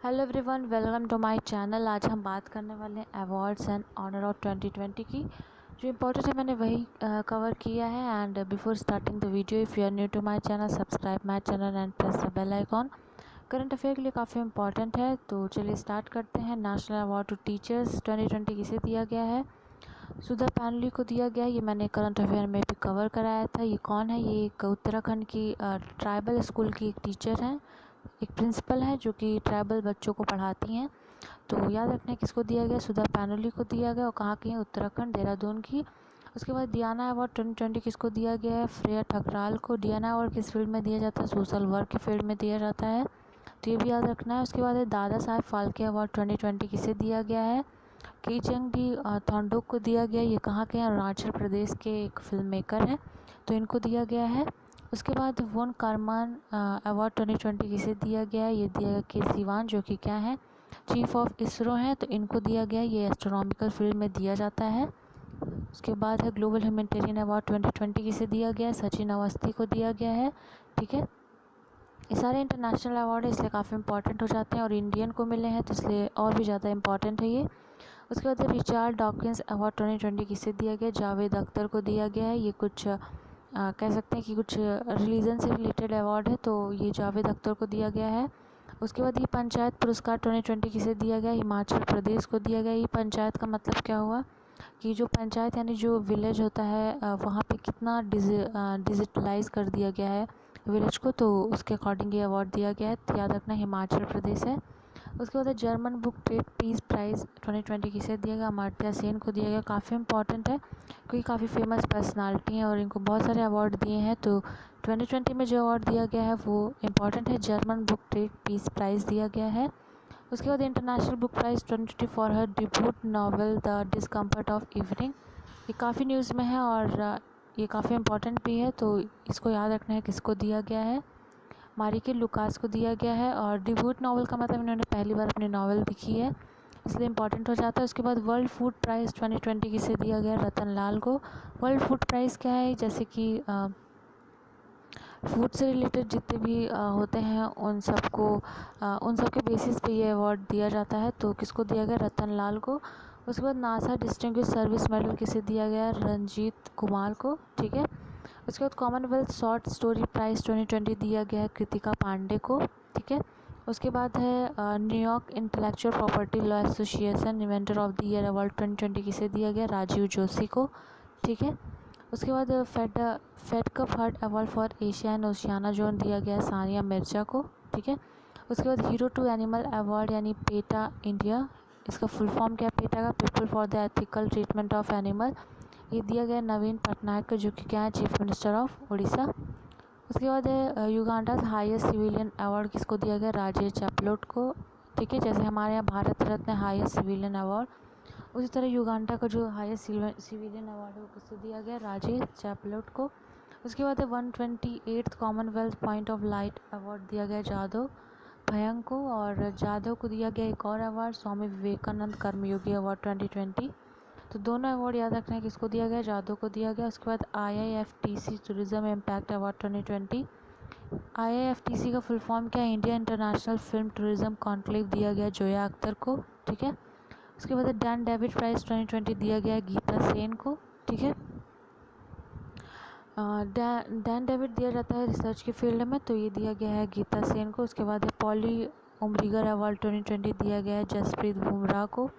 Hello everyone, welcome to my channel. आज हम बात करने वाले हैं अवार्ड्स एंड ऑनर ऑफ 2020 की। जो इम्पोर्टेंट है मैंने वही कवर किया है। And before starting the video, if you are new to my channel, subscribe my channel and press the bell icon. Current affair के लिए काफ़ी इंपॉर्टेंट है, तो चलिए स्टार्ट करते हैं। नेशनल अवार्ड टू टीचर्स 2020 किसे दिया गया है? सुधा पैनली को दिया गया। ये मैंने करंट अफेयर में भी कवर कराया था। ये कौन है? ये एक उत्तराखंड की ट्राइबल स्कूल की एक टीचर हैं, एक प्रिंसिपल है जो कि ट्राइबल बच्चों को पढ़ाती हैं। तो याद रखना है किसको दिया गया, सुधा पैनोली को दिया गया। और कहाँ की है? उत्तराखंड, देहरादून की। उसके बाद डियाना अवार्ड 2020 किसको दिया गया है? श्रेया ठकराल को। डियाना अवार्ड किस फील्ड में दिया जाता है? सोशल वर्क के फील्ड में दिया जाता है, तो ये भी याद रखना है। उसके बाद है दादा साहेब फाल्के अवार्ड 2020 किसे दिया गया है? कीचंग डी थोंडुक को दिया गया। ये कहाँ के हैं? अरुणाचल प्रदेश के एक फिल्म मेकर हैं, तो इनको दिया गया है। उसके बाद वोन कारमान अवार्ड 2020 किसे दिया गया है? ये दिया गया के सिवान, जो कि क्या है? चीफ ऑफ इसरो हैं, तो इनको दिया गया। ये एस्ट्रोनॉमिकल फील्ड में दिया जाता है। उसके बाद है ग्लोबल ह्यूमैनिटेरियन अवार्ड 2020 किसे दिया गया है? सचिन अवस्थी को दिया गया है। ठीक है, ये सारे इंटरनेशनल अवार्ड है, इसलिए काफ़ी इंपॉर्टेंट हो जाते हैं, और इंडियन को मिले हैं तो इसलिए और भी ज़्यादा इंपॉर्टेंट है ये। उसके बाद रिचार्ड डॉकिंस अवार्ड 2020 किसे दिया गया? जावेद अख्तर को दिया गया है। ये कुछ कह सकते हैं कि कुछ रिलीजन से रिलेटेड अवार्ड है, तो ये जावेद अख्तर को दिया गया है। उसके बाद ये पंचायत पुरस्कार 2020 किसे दिया गया? हिमाचल प्रदेश को दिया गया। ये पंचायत का मतलब क्या हुआ कि जो पंचायत यानी जो विलेज होता है वहाँ पे कितना डिजिटलाइज कर दिया गया है विलेज को, तो उसके अकॉर्डिंग ये अवार्ड दिया गया है। तो याद रखना हिमाचल प्रदेश है। उसके बाद German book trade peace price 2020 किसे दिया गया? अमर्त्य सेन को दिया गया। काफ़ी इंपॉर्टेंट है क्योंकि काफ़ी फेमस पर्सनालिटी हैं और इनको बहुत सारे अवार्ड दिए हैं, तो 2020 में जो अवार्ड दिया गया है वो इम्पॉर्टेंट है। German book trade peace prize दिया गया है। उसके बाद international book prize 2020 for her debut novel the discomfort of evening. ये काफ़ी न्यूज़ में है और ये काफ़ी इंपॉर्टेंट भी है, तो इसको याद रखना है किसको दिया गया है। मारिके लुकास को दिया गया है। और डिब्यूट नावल का मतलब इन्होंने पहली बार अपनी नावल लिखी है, इसलिए इंपॉर्टेंट हो जाता है। उसके बाद वर्ल्ड फूड प्राइज़ 2020 किसे दिया गया? रतन लाल को। वर्ल्ड फूड प्राइज़ क्या है? जैसे कि फूड से रिलेटेड जितने भी होते हैं उन सब के बेसिस पे ये अवार्ड दिया जाता है, तो किसको दिया गया? रतन लाल को। उसके बाद नासा डिस्टिंग्विश सर्विस मेडल किसे दिया गया? रंजीत कुमार को। ठीक है, उसके बाद कॉमनवेल्थ शॉर्ट स्टोरी प्राइज़ 2020 दिया गया है कृतिका पांडे को। ठीक है, उसके बाद है New York intellectual property law association inventor of the year award 2020 किसे दिया गया? राजीव जोशी को। ठीक है, उसके बाद Fed Cup heart award for Asia and Oceania zone दिया गया सानिया मिर्जा को। ठीक है, उसके बाद हीरो टू एनिमल अवार्ड यानी पेटा इंडिया, इसका फुल फॉर्म क्या है पेटा का? People for the ethical treatment of animal. ये दिया गया नवीन पटनायक को, जो कि क्या है? Chief minister of Orissa. उसके बाद है युगांडा हाईएस्ट सिविलियन अवार्ड किसको दिया गया? राजेश चैपलोट को। ठीक है, जैसे हमारे यहाँ Bharat Ratna highest civilian award, उसी तरह युगांडा का जो हाईएस्ट सिविलियन अवार्ड है वो किसको दिया गया? राजेश चैपलोट को। उसके बाद है 128th Commonwealth point of light award दिया गया जादव भयंग को। और जादव को दिया गया एक और अवार्ड, स्वामी विवेकानंद कर्मयोगी अवार्ड 2020। तो दोनों अवार्ड याद रखना है किसको दिया गया? जादव को दिया गया। उसके बाद IIFTC tourism impact award 2020। IIFTC का फुल फॉर्म क्या है? India international film tourism conclave दिया गया जोया अख्तर को। ठीक है, उसके बाद डैन डेविड प्राइज़ 2020 दिया गया गीता सेन को। ठीक है, डैन डेविड दिया जाता है रिसर्च के फील्ड में, तो ये दिया गया है गीता सेन को। उसके बाद है पॉली उमरीगर अवार्ड 2020 दिया गया है जसप्रीत बुमराह को।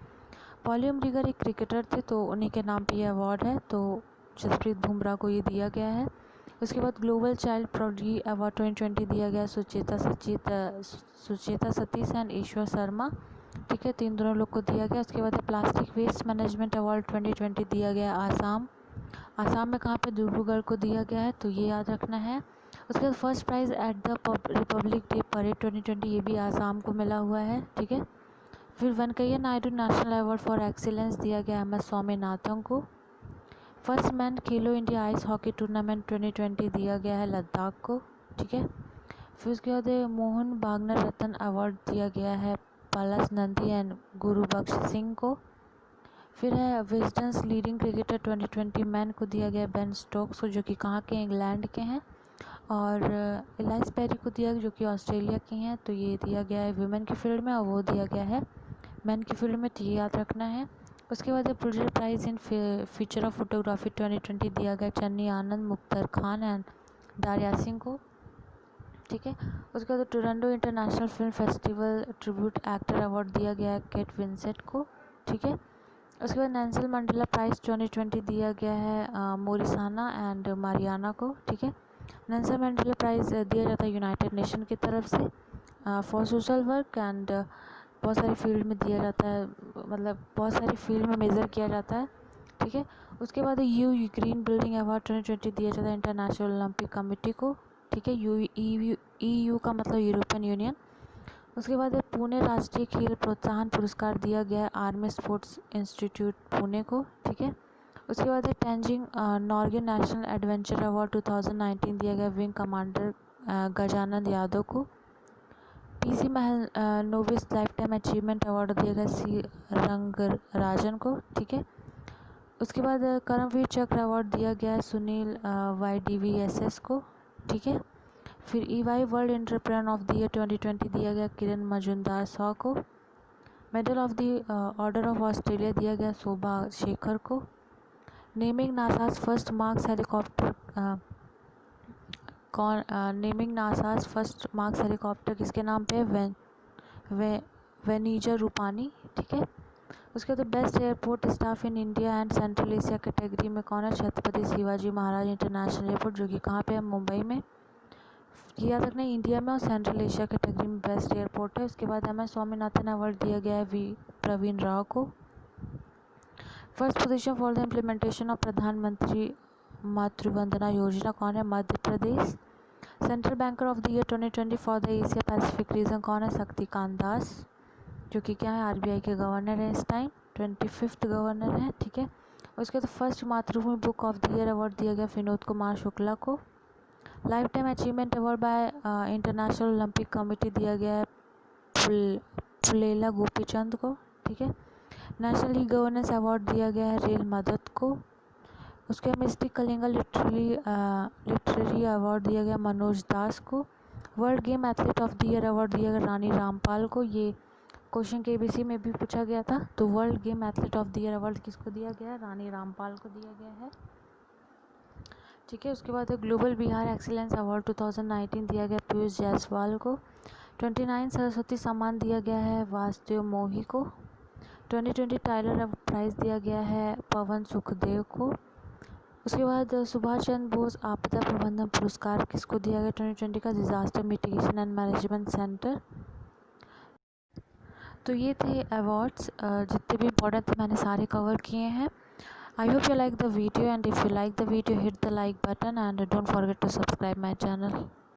पॉली उमरीगर एक क्रिकेटर थे, तो उन्हीं के नाम पे ये अवार्ड है, तो जसप्रीत बुमराह को ये दिया गया है। उसके बाद ग्लोबल चाइल्ड प्रोडी अवार्ड 2020 दिया गया सुचेता सतीश एंड ईश्वर शर्मा। ठीक है, तो इन दोनों लोग को दिया गया। उसके बाद प्लास्टिक वेस्ट मैनेजमेंट अवार्ड 2020 दिया गया आसाम में कहाँ पे? डिब्रूगढ़ को दिया गया है, तो ये याद रखना है। उसके बाद first prize at the Republic day parade 2020, ये भी आसाम को मिला हुआ है। ठीक है, फिर Venkaiah Naidu national award for excellence दिया गया MS स्वामीनाथन को। फर्स्ट मैन खेलो इंडिया आइस हॉकी टूर्नामेंट 2020 दिया गया है लद्दाख को। ठीक है, फिर उसके बाद मोहन भागना रत्न अवार्ड दिया गया है पलस नंदी एंड गुरुबख्श सिंह को। फिर है विजडन्स लीडिंग क्रिकेटर 2020 मैन को दिया गया बेन स्टोक्स को, जो कि कहाँ के? इंग्लैंड के हैं। और एलाइस पेरी को दिया जो कि ऑस्ट्रेलिया की हैं, तो ये दिया गया है वुमेन की फील्ड में, और वो दिया गया है मैन की फील्ड में, तो ये याद रखना है। उसके बाद Pulitzer price in feature of photography 2020 दिया गया चन्नी आनंद, मुख्तार खान एंड दारिया सिंह को, ठीक है। उसके बाद Toronto international film festival tribute actor award दिया गया है केट विंसेंट को, ठीक है। उसके बाद नेल्सन मंडेला प्राइज़ 2020 दिया गया है मोरिसाना एंड मारियाना को, ठीक है। नेल्सन मंडेला प्राइज़ दिया जाता है यूनाइटेड नेशन की तरफ से फॉर सोशल वर्क, एंड बहुत सारी फील्ड में दिया जाता है, मतलब बहुत सारी फील्ड में मेज़र किया जाता है, ठीक है। उसके बाद यू ग्रीन बिल्डिंग अवार्ड 2020 दिया जाता है इंटरनेशनल ओलंपिक कमेटी को, ठीक है। EU का मतलब यूरोपियन यूनियन। उसके बाद पुणे राष्ट्रीय खेल प्रोत्साहन पुरस्कार दिया गया है आर्मी स्पोर्ट्स इंस्टीट्यूट पुणे को, ठीक है। उसके बाद Tenzing Norgay national adventure award 2019 दिया गया विंग कमांडर गजानंद यादव को। PC महल novice life time achievement award दिया गया C रंगराजन को, ठीक है। उसके बाद कर्मवीर चक्र अवार्ड दिया गया है सुनील YDVSS को, ठीक है। फिर EY world entrepreneur of the year 2020 दिया गया किरण मजुमदार सौ को। Medal of the order of Australia दिया गया शोभा शेखर को। Naming NASA's first marks helicopter naming NASA's first marks helicopter किसके नाम पे? वेनीजर रूपानी, ठीक है। उसके बाद best airport staff in India and central Asia category में कौन है? छत्रपति शिवाजी महाराज इंटरनेशनल एयरपोर्ट, जो कि कहाँ पे है? मुंबई में। याद रखना इंडिया में और सेंट्रल एशिया कैटेगरी में बेस्ट एयरपोर्ट है। उसके बाद MS स्वामीनाथन अवार्ड दिया गया है V प्रवीण राव को। First position for the implementation of Pradhan Mantri Matru Vandana Yojana कौन है? Madhya Pradesh. Central banker of the year 2020 for the Asia Pacific region कौन है? शक्तिकांत दास, जो कि क्या है? RBI के गवर्नर है इस टाइम, 25th गवर्नर है, ठीक है। उसके बाद फर्स्ट मातृभूमि book of the year award दिया गया विनोद कुमार शुक्ला को। Life time achievement award bye international Olympic committee दिया गया है फुलेला गोपीचंद को, ठीक है। नेशनल ई गवर्नेंस अवार्ड दिया गया है रेल मदद को। उसके बाद मिस्टिक कलिंगा लिटरेरी अवार्ड दिया गया मनोज दास को। World game athlete of the year award दिया गया रानी रामपाल को। ये क्वेश्चन KBC में भी पूछा गया था, तो world game athlete of the year award किसको दिया गया है? रानी रामपाल को दिया गया है, ठीक है। उसके बाद ग्लोबल बिहार एक्सीलेंस अवार्ड 2019 दिया गया पीयूष जायसवाल को। 29 सरस्वती सम्मान दिया गया है वासुदेव मोही को। 2020 टाइलर प्राइज़ दिया गया है पवन सुखदेव को। उसके बाद सुभाष चंद्र बोस आपदा प्रबंधन पुरस्कार किसको दिया गया? 2020 का disaster mitigation and management centre. तो ये थे अवार्ड्स, जितने भी इम्पोर्टेंट थे मैंने सारे कवर किए हैं। I hope you like the video, and if you like the video, hit the like button and don't forget to subscribe my channel.